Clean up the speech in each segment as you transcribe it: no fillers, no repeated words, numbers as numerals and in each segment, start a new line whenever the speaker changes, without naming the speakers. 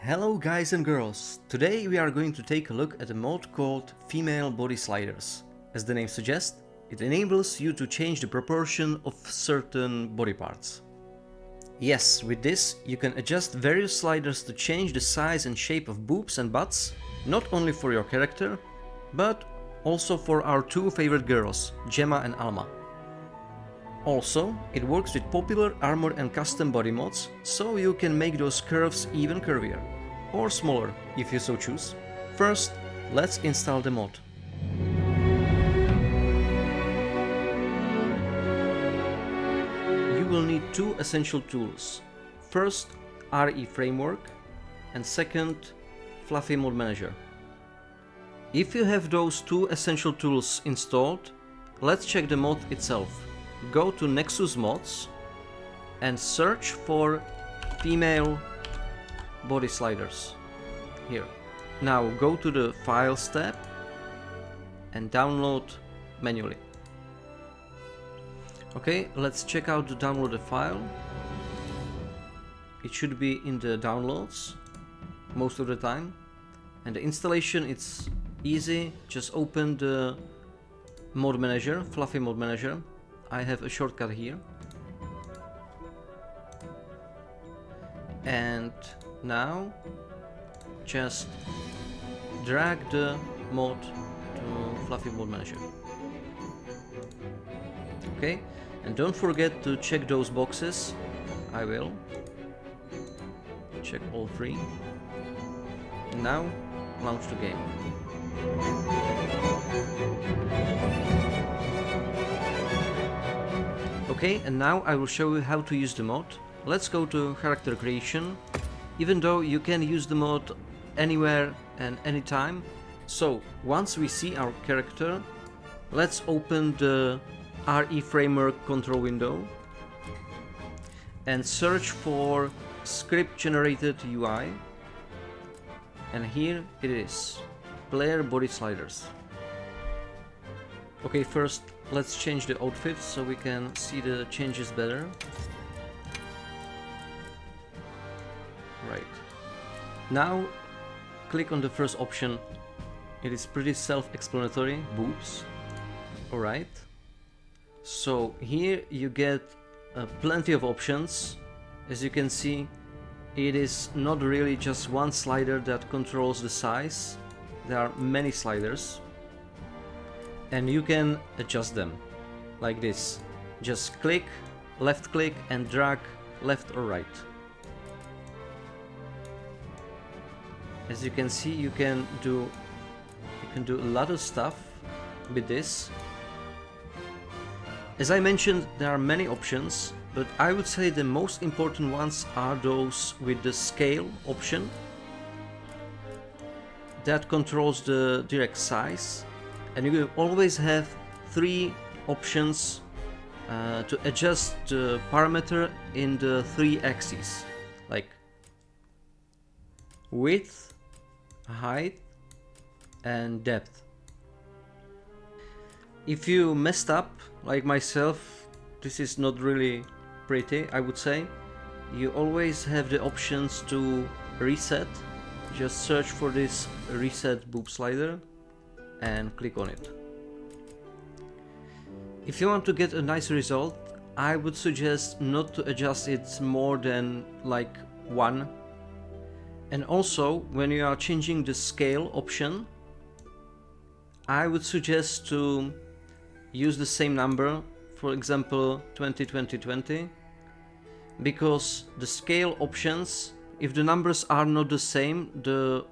Hello guys and girls! Today we are going to take a look at a mod called Female Body Sliders. As the name suggests, it enables you to change the proportion of certain body parts. Yes, with this you can adjust various sliders to change the size and shape of boobs and butts, not only for your character, but also for our two favorite girls, Gemma and Alma. Also, it works with popular armor and custom body mods, so you can make those curves even curvier, or smaller if you so choose. First, let's install the mod. You will need two essential tools. First, RE Framework, and second, Fluffy Mod Manager. If you have those two essential tools installed, let's check the mod itself. Go to Nexus mods and search for female body sliders here. Now go to the Files tab and download manually. Okay, let's check out the downloaded file. It should be in the downloads most of the time, and the installation, it's easy. Just open the mod manager, Fluffy Mod Manager. I have a shortcut here, and now just drag the mod to Fluffy Mod Manager. Okay, and don't forget to check those boxes. I will check all three. And now launch the game. Okay, and now I will show you how to use the mod. Let's go to character creation, even though you can use the mod anywhere and anytime. So once we see our character, let's open the RE Framework control window and search for script generated UI, and here it is, player body sliders. Okay, first let's change the outfit so we can see the changes better. Right. Now click on the first option. It is pretty self-explanatory, boobs. Alright. So here you get plenty of options. As you can see, it is not really just one slider that controls the size. There are many sliders, and you can adjust them like this. Just click, left click, and drag left or right. As you can see, you can do a lot of stuff with this. As I mentioned, there are many options, but I would say the most important ones are those with the scale option that controls the direct size. And you will always have three options to adjust the parameter in the three axes, like width, height, and depth. If you messed up, like myself, this is not really pretty, I would say. You always have the options to reset. Just search for this reset boob slider and click on it. If you want to get a nice result, I would suggest not to adjust it more than like 1. And also, when you are changing the scale option, I would suggest to use the same number, for example 20-20-20, because the scale options, if the numbers are not the same, the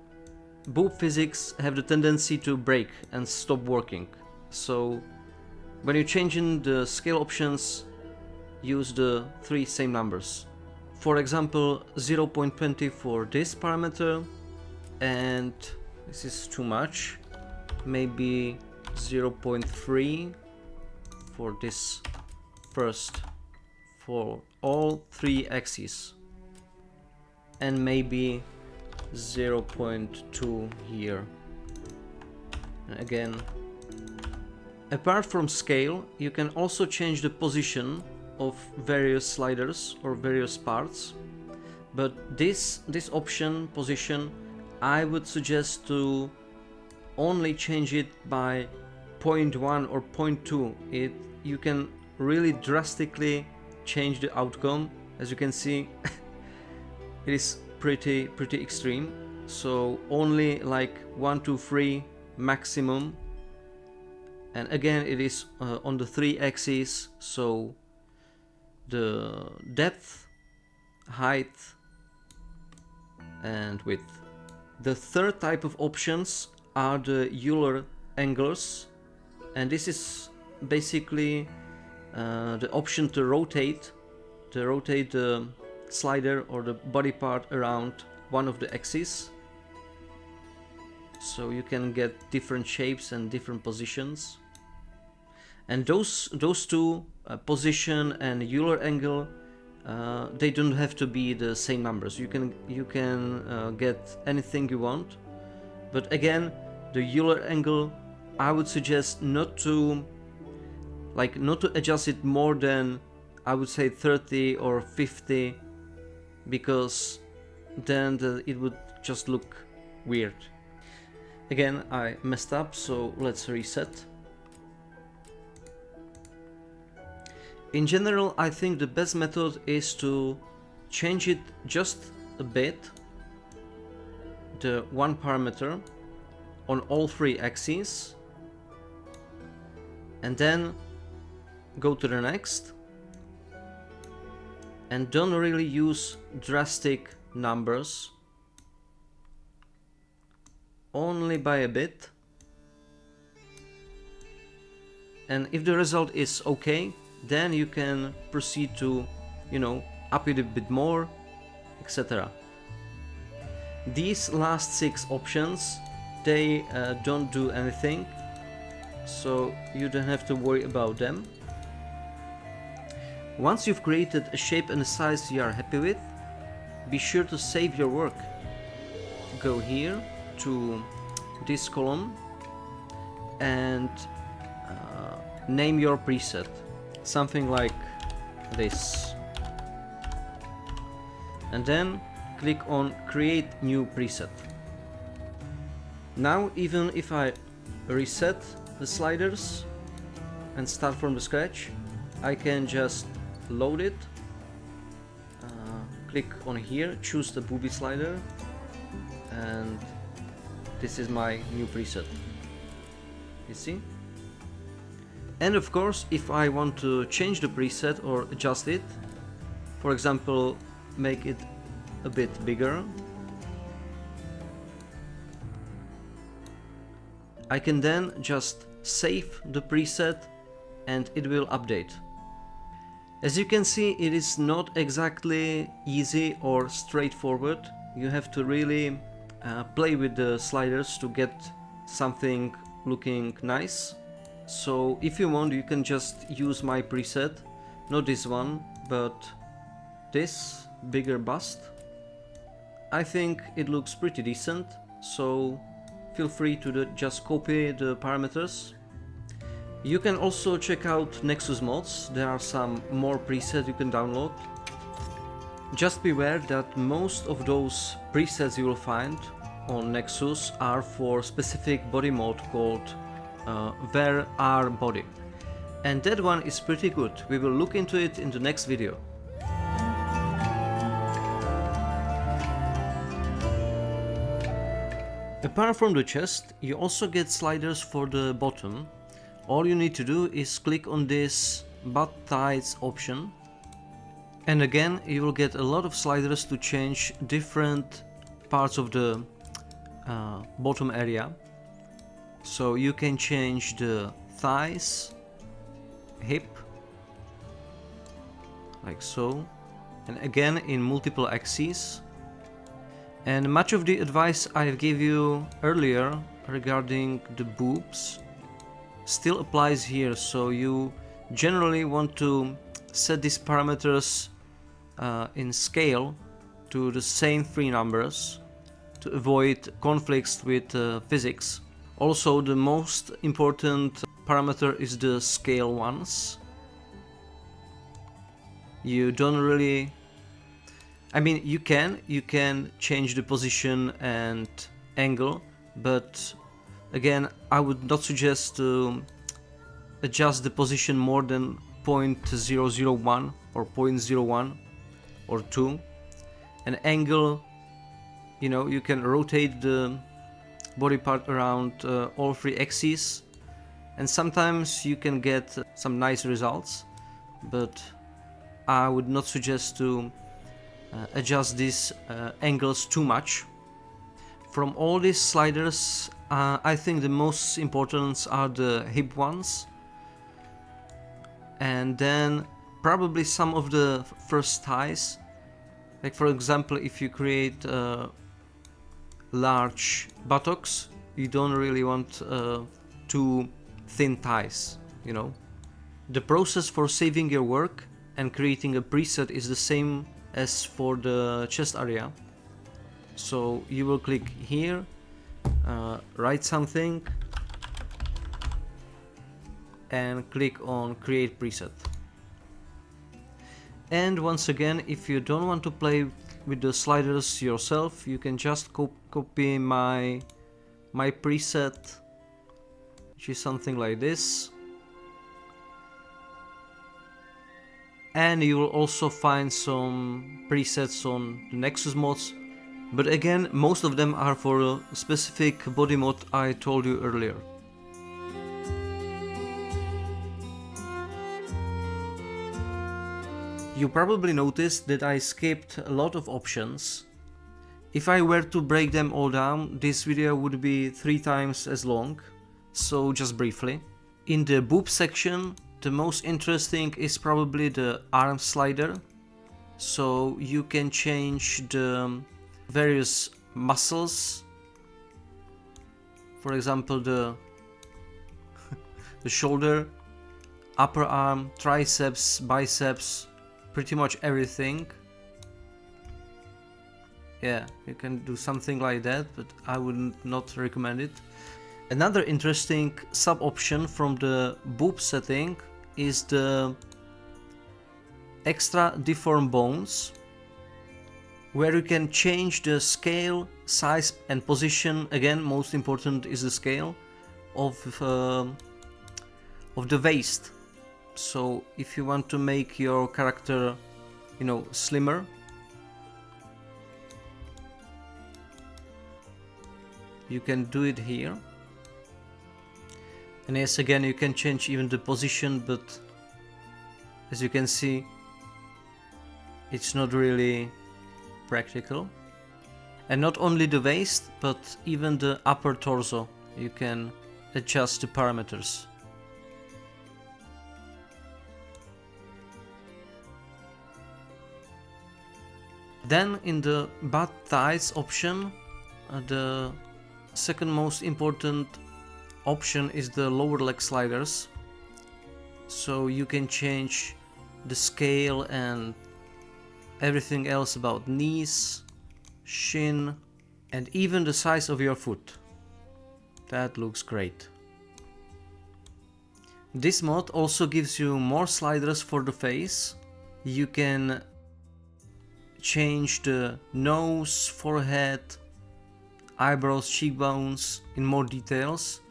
boob physics have the tendency to break and stop working. So when you're changing the scale options, use the three same numbers. For example, 0.20 for this parameter, and this is too much, maybe 0.3 for this first, for all three axes, and maybe 0.2 here. And again, apart from scale, you can also change the position of various sliders or various parts But this option position, I would suggest to only change it by 0.1 or 0.2. You can really drastically change the outcome. As you can see, it is pretty extreme. So only like 1, 2, 3 maximum. And again, it is on the 3 axes, so the depth, height, and width. The third type of options are the Euler angles, and this is basically the option to rotate the slider or the body part around one of the axes, so you can get different shapes and different positions. And those two, position and Euler angle, they don't have to be the same numbers. You can get anything you want, but again, the Euler angle, I would suggest not to adjust it more than, I would say, 30 or 50, because then it would just look weird. Again, I messed up, so let's reset. In general, I think the best method is to change it just a bit, the one parameter, on all 3 axes, and then go to the next, and don't really use drastic numbers, only by a bit. And if the result is okay, then you can proceed to, up it a bit more, etc. These last 6 options, they don't do anything, so you don't have to worry about them. Once you've created a shape and a size you are happy with, be sure to save your work. Go here to this column and name your preset. Something like this, and then click on create new preset. Now, even if I reset the sliders and start from the scratch, I can just load it, click on here, choose the booby slider, and this is my new preset. You see? And of course, if I want to change the preset or adjust it, for example, make it a bit bigger, I can then just save the preset and it will update. As you can see, it is not exactly easy or straightforward. You have to really play with the sliders to get something looking nice. So if you want, you can just use my preset, not this one, but this bigger bust. I think it looks pretty decent, so feel free to just copy the parameters. You can also check out Nexus mods. There are some more presets you can download. Just beware that most of those presets you will find on Nexus are for specific body mode called Where body, and that one is pretty good. We will look into it in the next video. Apart from the chest, you also get sliders for the bottom. All you need to do is click on this butt thighs option, and again you will get a lot of sliders to change different parts of the bottom area. So you can change the thighs, hip, like so, and again in multiple axes. And much of the advice I gave you earlier regarding the boobs still applies here, so you generally want to set these parameters in scale to the same 3 numbers to avoid conflicts with physics. Also, the most important parameter is the scale ones. You don't really I mean, you can change the position and angle, but again, I would not suggest to adjust the position more than 0.001 or 0.01 or 2. An angle, you know, you can rotate the body part around all 3 axes, and sometimes you can get some nice results, but I would not suggest to adjust these angles too much. From all these sliders, I think the most important are the hip ones, and then probably some of the first thighs. Like for example, if you create large buttocks, you don't really want too thin thighs, you know. The process for saving your work and creating a preset is the same as for the chest area. So you will click here, write something, and click on create preset. And once again, if you don't want to play with the sliders yourself, you can just copy my preset, which is something like this, and you will also find some presets on the Nexus mods, but again, most of them are for a specific body mod I told you earlier. You probably noticed that I skipped a lot of options. If I were to break them all down, this video would be 3 times as long, so just briefly. In the boob section, the most interesting is probably the arm slider, so you can change the various muscles, for example the shoulder, upper arm, triceps, biceps, pretty much everything. Yeah, you can do something like that, but I would not recommend it. Another interesting sub option from the boob setting is the extra deform bones, where you can change the scale, size and position. Again, most important is the scale of the waist. So if you want to make your character, you know, slimmer, you can do it here. And yes, again, you can change even the position, but as you can see, it's not really practical. And not only the waist, but even the upper torso, you can adjust the parameters. Then in the butt thighs option, the second most important option is the lower leg sliders. So you can change the scale and everything else about knees, shin, and even the size of your foot. That looks great. This mod also gives you more sliders for the face. You can change the nose, forehead, eyebrows, cheekbones in more details.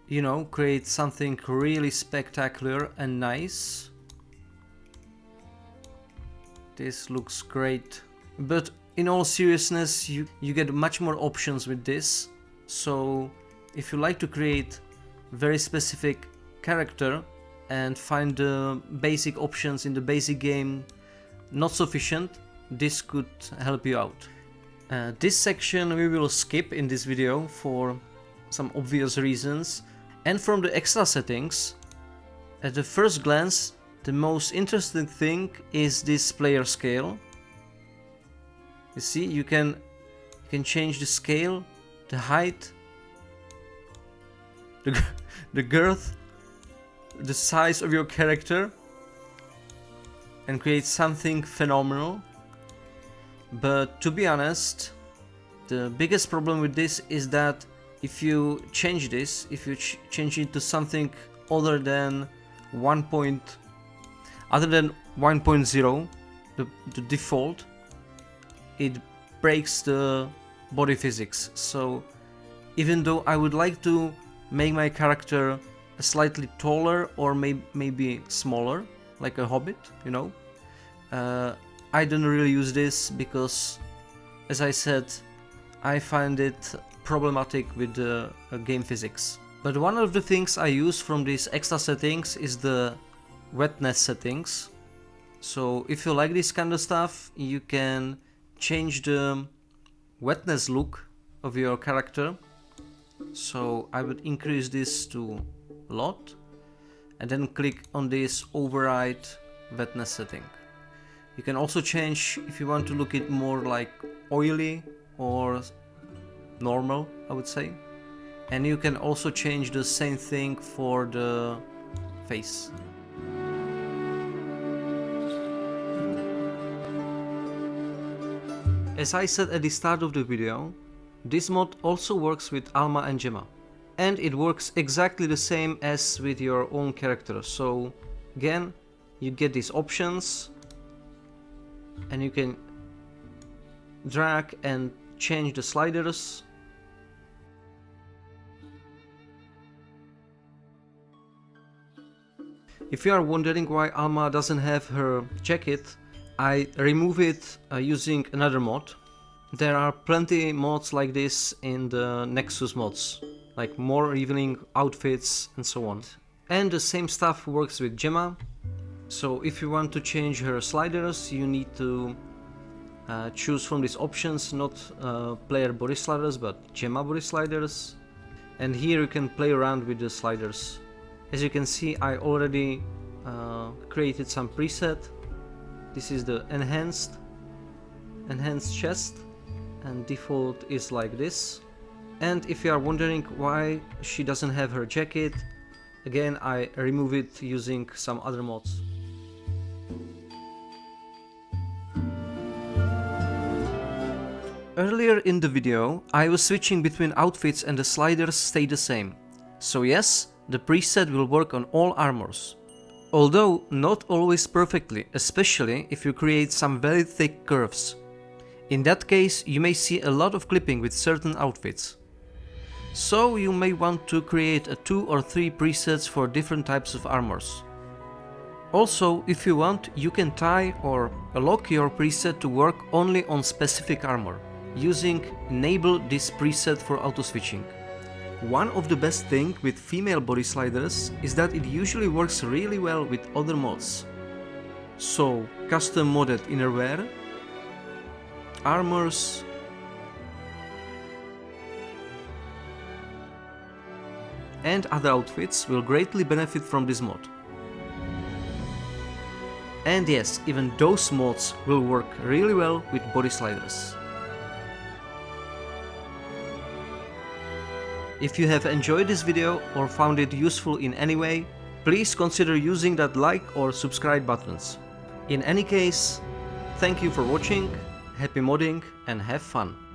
You know, create something really spectacular and nice. This looks great. But in all seriousness, you get much more options with this. So if you like to create very specific character and find the basic options in the basic game not sufficient, this could help you out. This section we will skip in this video for some obvious reasons. And from the extra settings, at the first glance, the most interesting thing is this player scale. You see, you can change the scale, the height, the girth, the size of your character, and create something phenomenal. But to be honest, the biggest problem with this is that if you change this, if you change it to something other than 1.0, the default, it breaks the body physics. So even though I would like to make my character slightly taller or maybe smaller, like a hobbit, you know, I don't really use this because, as I said, I find it problematic with the game physics. But one of the things I use from these extra settings is the wetness settings. So if you like this kind of stuff, you can change the wetness look of your character. So I would increase this to a lot and then click on this override wetness setting. You can also change if you want to look it more like oily or normal, I would say. And you can also change the same thing for the face. As I said at the start of the video, this mod also works with Alma and Gemma. And it works exactly the same as with your own character. So again, you get these options and you can drag and change the sliders. If you are wondering why Alma doesn't have her jacket, I remove it using another mod. There are plenty mods like this in the Nexus mods, like more revealing outfits and so on. And the same stuff works with Gemma. So if you want to change her sliders, you need to choose from these options, not player body sliders, but Gemma body sliders. And here you can play around with the sliders. As you can see, I already created some preset. This is the enhanced chest, and default is like this. And if you are wondering why she doesn't have her jacket, again I remove it using some other mods. Earlier in the video I was switching between outfits and the sliders stayed the same. So yes, the preset will work on all armors. Although not always perfectly, especially if you create some very thick curves. In that case, you may see a lot of clipping with certain outfits. So you may want to create 2 or 3 presets for different types of armors. Also, if you want, you can tie or lock your preset to work only on specific armor, using enable this preset for auto switching. One of the best things with female body sliders is that it usually works really well with other mods. So, custom modded innerwear, armors, and other outfits will greatly benefit from this mod. And yes, even those mods will work really well with body sliders. If you have enjoyed this video or found it useful in any way, please consider using that like or subscribe buttons. In any case, thank you for watching, happy modding and have fun!